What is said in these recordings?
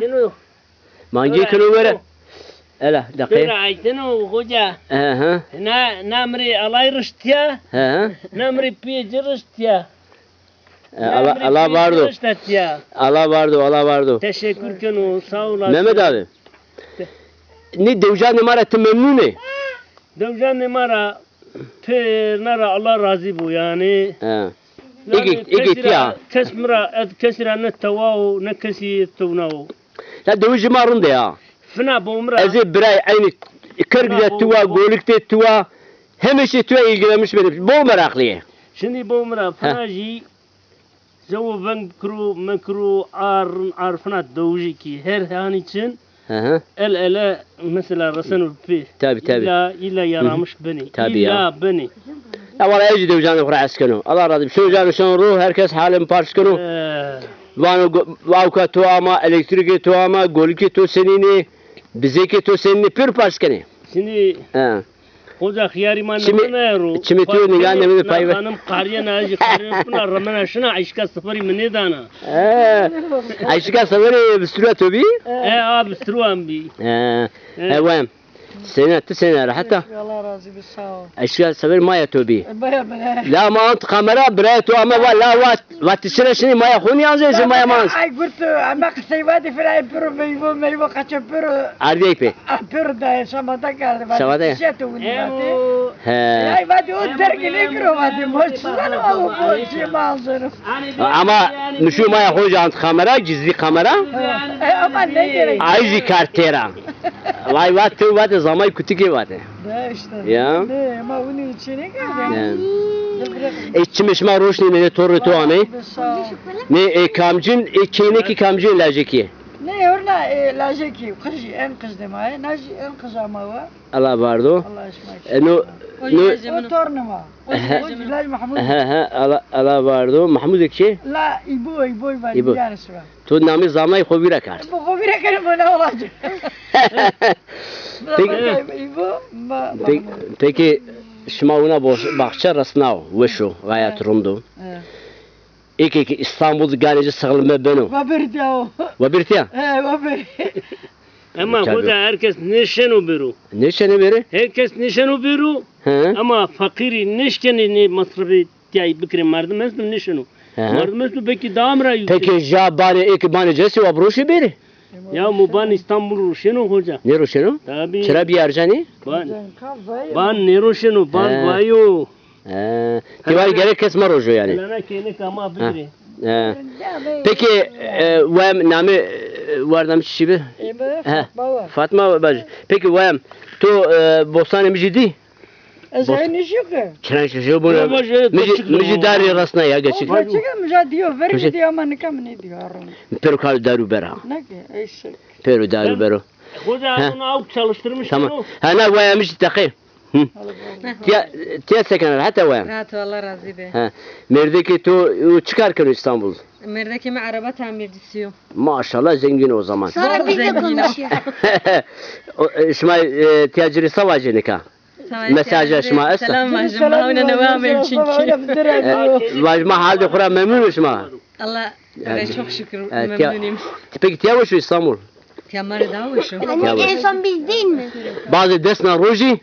شنو؟ مانجي كيلو ورا الا دقيقة رايتنو خوجا ها نامري الله يرشتيا ها نامري بيجرشتيا Allah vardı. Allah vardı. Teşekkür kenu sağ olasın. Mehmet abi. Ne devcan imaretin memnunu? Devcan imara per nara Allah razı bu yani. Ha. İgit ya. Kesmira kesira ne tavav ne kesi tavnav. La devcan imarında ya. Fına bomra. Ezi biray aynı kırgıda tuva, golikte tuva. Hemeşe tuva ilgilenmiş benim. Bu meraklıya. Şimdi bomra fınaji Zavu ben kru arfına doğucu ki her han için el ele mesela rasanu fi tabi illa yaramış beni tabi illa beni ya valla ejdi devcanı kura askanu Allah razı şu canı şun ruh herkes halim parskanu vanu tuama elektriki tuama golki tu senini bizeki tu senini pür parskani şimdi Hoca khiyariman ne Çimi tuğ nigan ne mi payve hanım qariya naji qariya puna ramana şuna aşka sıfırı mı dana aşka sıfırı bistru tobi abi bistru ambi وين سنة حتى الله راضي بالصاو أشياء صغير ما يتوبي بيا لا ما أنت كاميرا بريتو أما ولا وات تشرشني ما يخوني أنزل ما يمانس أي قلت أما قصيباتي في العين برو ميبو قاتش برو أرديك بي برو ده شماتا قال شماتا شاتو ونباتي لا يبادي ودرك نيكرو بادي موش سنو أو موش مانزنو أما مشو ما يخوني عند كاميرا جزي كاميرا أما نيجري عايزي كارتيرا لاي وات زمان كتير وات ده işte ya ne ama bunun içine geldi İçmiş ma roşni ne torre tuame ne kamcın çeyneki kamcın lajeki ne orna lajeki kız en kız demaya naj en kız ama var Allah vardı Allah aşkına no tornuma Laj Mahmud Allah vardı Mahmud ekşi la ibo var yani sıra tu namı zamay khobira kar bu khobira kar bana olacak peki şmauna bahçe rasnav veşo gayet rumdu iki İstanbul ganeci sığılma beno vabirtiya ama hoca herkes nişanu biru biri herkes nişanu biru ama fakiri nişkeni masrafı tiyay bikri mardım mesnu nişanu mardım mesnu peki damra peki jabani iki bani cesi vabroşi biri ya muban İstanbul Ruşenu hoca. Ne Ruşenu? Tabii. Çıra bir arcani? Ban ne Ruşenu? Ban bayo. Tivari gerek kesme rojo yani. Lana kene kama biri. Peki vem nami vardam şibi? Fatma bacı. Peki vem tu bostane micidi? Ezayın iş yok ki. Çıran şişi bu. Mici dari rasna ya geçik. O çıkan müca diyor. Verin diyor ama ne kam ne diyor. Peru kal daru bera. Ne ki? Eşek. Peru daru bera. Hoca bunu avuk çalıştırmış. Tamam. Hana vem mici takı. Tiya sekener hatta vem. Rahat Allah razı be. Ha. Merdeki tu çıkarken İstanbul. Merdeki mi araba tamircisi. Maşallah zengin o zaman. Sonra biz de konuşuyor. İsmail tiyaciri savacı nikah. Mesajı şma essa. Selam vajma ona nevamem çünkü. Vajma halde kura memnun şma. Allah çok şükür memnunum. Peki tiyavu şu İstanbul. Tiyamari davu şu. En son biz değil mi? Bazı desna roji.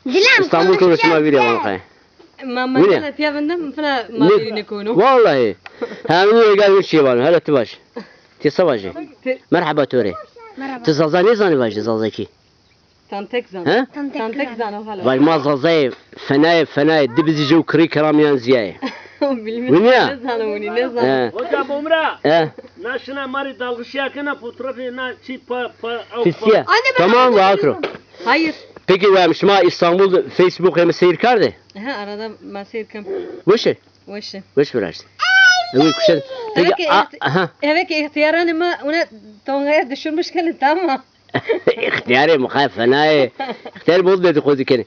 Dilan İstanbul konuşma veriyor bana kay. Mama sana tiyavandım fena maviri konu. Vallahi. Hemen gelmiş şey var. Hele tibaş. Tisavacı. Merhaba töre. Merhaba. Tizalza ne zanı vajı zalzaki? Tantek zan. Ha? Tantek zan o hala. Vaj ma zalzayı fenay dibizici u kri karamiyan ziyaye. Bilmiyorum ne zanı ne zanı. Hoca bomra. Naşına mari dalgışya kana fotoğrafı na çipa Fiskiye. Tamam vakro. Hayır. Peki vem şma İstanbul Facebook hem seyir kardı? Ha arada masir kam. Vışı? Vışı. Vış biraz. Evet kuşan. Peki evet ihtiyarını mı ona tonga düşürmüş kalın tamam. İhtiyarı muhayf fenay. İhtiyar bol dedikodu keni.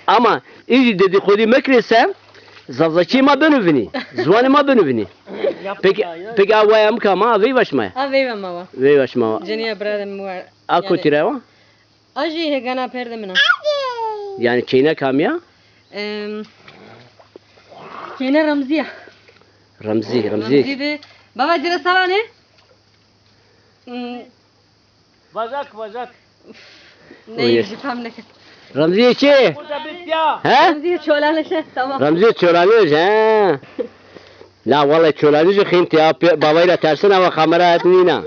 Ama iyi dedikodu mekrese zazaki ma benuvini. Zvanı ma benuvini. Peki avayam kama avi başmaya. Avi mama. Avi başmaya. Jeniya bradem var. Ako tirava? Aji he gana perde mina. Yani Çeyne kamya? Çeyne Ramziya. Ramzi. Ramzi de. Baba jira savane? Bacak. Ne yüzü famleket. Ramziye çi? Burada bit ya. He? Ramziye çoğlanışa tamam. Ramziye çoğlanıyoruz he. La vallahi çoğlanıyoruz xinti ya. Babayla tersin ama kamera etmeyina.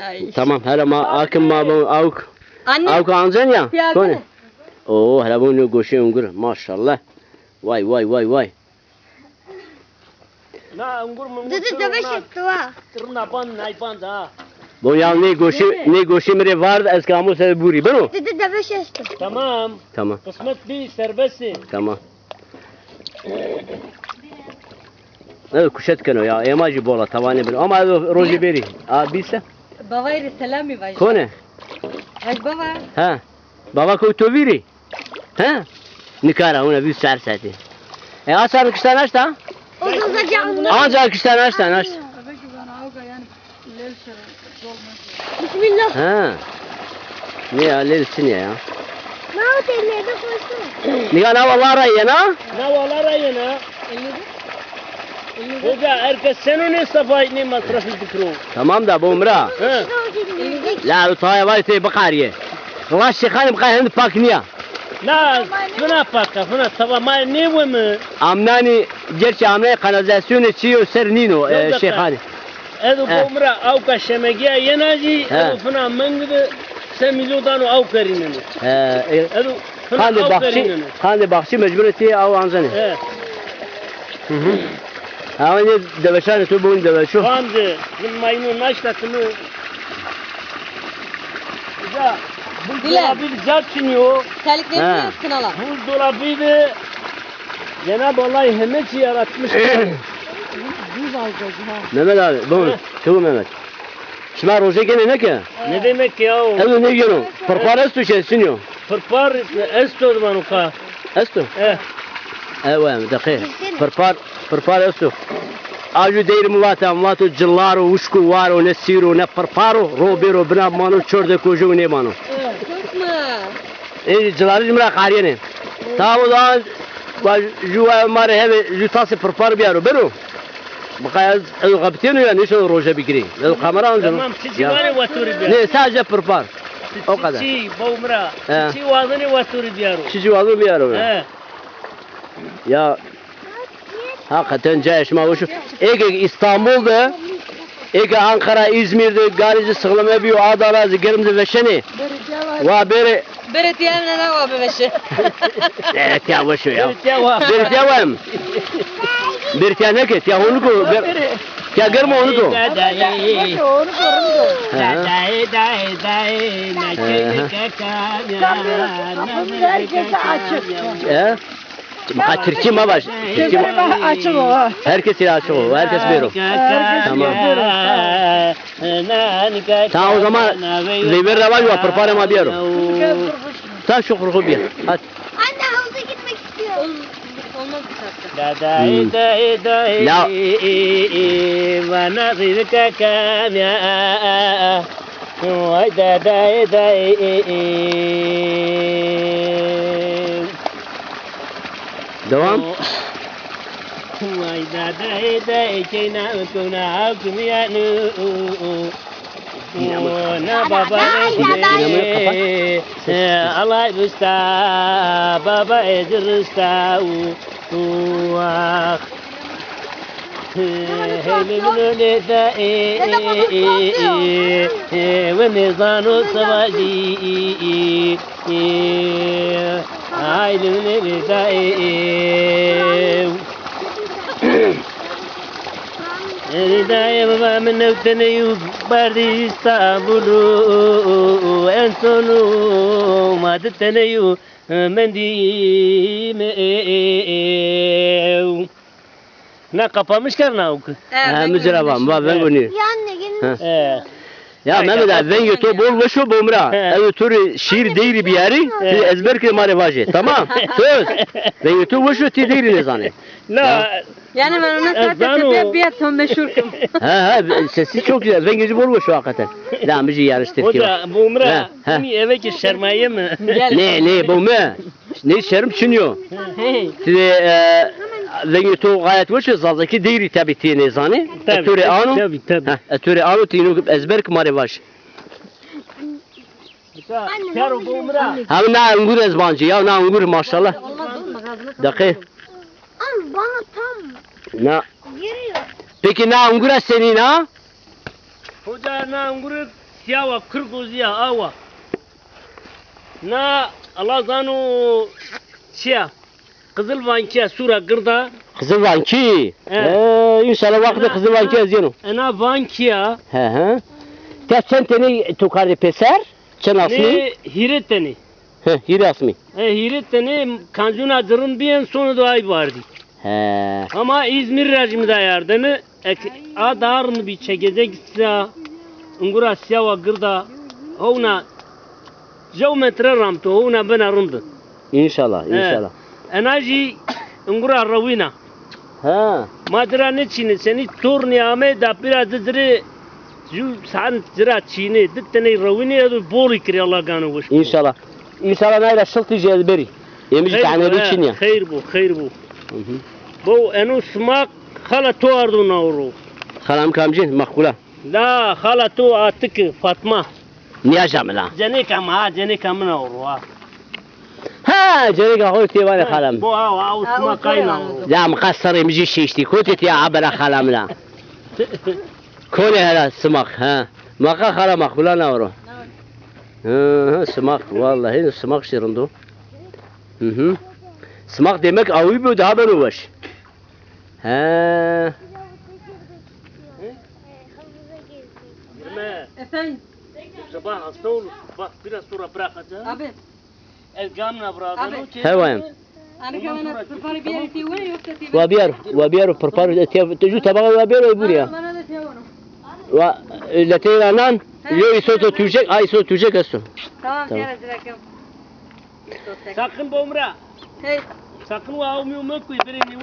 Ay. Tamam hele ma akım ma bu avuk. Anne. Avuk ancan ya. Ya, Kone. anne. Oo hele bunu goşu ungur. Maşallah. Vay. Na ungur mu? Dede de beş etti ha. Tırna pan naypan da. Bu ya ne goşu mire vardı eskamu se buri bero. Dede de beş etti. Tamam. Tamam. Kısmet bir serbestsin. Tamam. Evet kuşet kano ya emacı bola tavane bir ama roji beri. Abise. Babayla selami vaj. Kone? Vaj baba. Ha. Baba koy to viri. Ha? Nikara ona bir serseti. Asar kıştan açta? O da zacağım. Ancak kıştan açta. Bismillah. Ha. Ne ya lerisin ya. Ne o telleri de koysun. Nikara vallahi yana. Ne valara yana. Hoca herkes senin ne safayı ne masrafı dikro. Tamam da bu umra. He. La utaya var te bakariye. Kılaş şekhanım kayhan pakniya. Na fına paka fına tamam ne bu mu? Amnani gerçi amnani kanalizasyonu çiyo sernino Yok, şekhani. Edu bomra avka şemegiya yenaji edu fına mangdı sen milyodan o av karinini. Edu fına av karinini. Kandi bakçı mecburiyeti av anzani. He. Ama ne deveşan tu bugün deveşu. Kandi bin maymun naştatını. Ya bu Dile. dolabı carçınıyor. Terlik ne Ha. yapıyorsun kanala? Bu dolabı Cenab-ı Allah hemen yaratmış. Mehmet abi bu tu Mehmet. Şma roje gene ne ki? Ne demek ya o? Evo ne geno? Parparas tu şeysinyo. Fırpar esto manuka. Esto. Evet dakika. Parpar esto. Aju deyir muvato cillar uşku var o ne siro ne parparo robero bina manu çorde koju ne manu. Korkma. Cillar jimra qariye ne. Ta o zaman juwa mare heve jutası parpar biyaro bero. Bakayız gabtenu ya ne şu roje bigri. Kamera anjano. Tamam çiçi var vaturi biyaro. Ne sadece parpar. O kadar. Çiçi boğumra. He. Çiçi vazını vaturi biyaro. Çiçi var biyaro. He. Ya hakikaten caşma şu. Ege İstanbul'da, Ege Ankara, İzmir'de garici sıkılma bir Adana, Gerim'de ve şeni. Ve beri. Beret yerine ne var bebeşi? Evet ya bu şu ya. Ya var. Beri ya var mı? Beri ya ne ki? Ya onu ko. Ya görme onu ko. Herkese açık. Türkçe mi baş? Türkçe mi? Açık o. Herkes ya açık o. Herkes beri. Tamam. Tamam o zaman zeybir revaj var. Pırparım abi yaro. Sen şu kurgu bir. Hadi. Anne havuza gitmek istiyor. Olmaz bir saatte. Ya. Bana zirka kamya. Vay da da. Devam. Vay da kena kuna kumyanu. Na baba Allah busta baba edrusta hele da ve mezanu savaji aile da Ridaya baba menukte yu bardi İstanbul'u en sonu madde yu mendi me na kapamış karna ok. Ha müzira var. Ben bunu. Ya anne gelin. Ya Mehmet abi ben YouTube bol ve şu bomra. Evet turi şiir değil bir yeri. Siz ezber ki mare vaje. Tamam. Söz. Ben YouTube ve şu ti değil ne zanne. La Yani ben ona zaten bir ton meşhurkum. Ha sesi çok güzel. Ben gece bol ve şu hakikaten. La müzi yarıştır ki. hoca bu umra ni eve ki sermaye mi? Ne bomra? Ne şerim çiniyor. Hey. Size ذني تو غاية وش زازكي ديري تبي تيني زاني اتوري انو تبي اتوري انو تينو ازبرك ماري باش كارو بومرا هم نا انgur ezbancı ya na انgur maşallah dakika Ama bana tam na giriyor. peki na انgur senin ha hoca na anguru siyava kırgoziya ava na Allah zanu çiya Kızılvankiya sura gırda Kızılvanki inşallah vakti Kızılvanki yazıyorum ana vankiya he sen teni tukari peser çen asmi ne hireteni hiri asmi hireteni kanjuna dırın biyen sonu da ay vardı he ama İzmir rejimde yardımı adarını bir çekecekse Ungura siyava gırda ona geometre ramto ona bana rındı inşallah inşallah enerji Ungura ravina ha madra ne çini seni turni ame da biraz dizri ju san zira çini dittene ravini ya da boli kiri Allah ganı hoş inşallah inşallah nayla şıltı cezberi yemiş taneli için ya hayır bu bu enu smak hala tuardu nauru Halam kamcin makbula la hala tu atık Fatma niye jamla jene kam nauru ha جريك اخوي تيوان خالم bu smak kayna لا مقصر يمجي شيشتي كوتت يا عبر خالم لا كوني هلا سمك ها مقا خالم مقبولا نورو سمك والله هنا سمك شيرندو سمك demek avi bu daha ben uğraş ha Efendim sabah hasta olur bak biraz sonra bırakacağım abi el gamna bırakacağım هوايم انا كمان برفاري بيري تي وين يفتتي وبيار بربار تجو تبغى وبيار ويبوريا انا ده تيونو والتي نان يو يسوتو توجك اي صوت توجك اسو tamam gel direkt sakın bomra hey sakın wa o mi o me ku ibere ni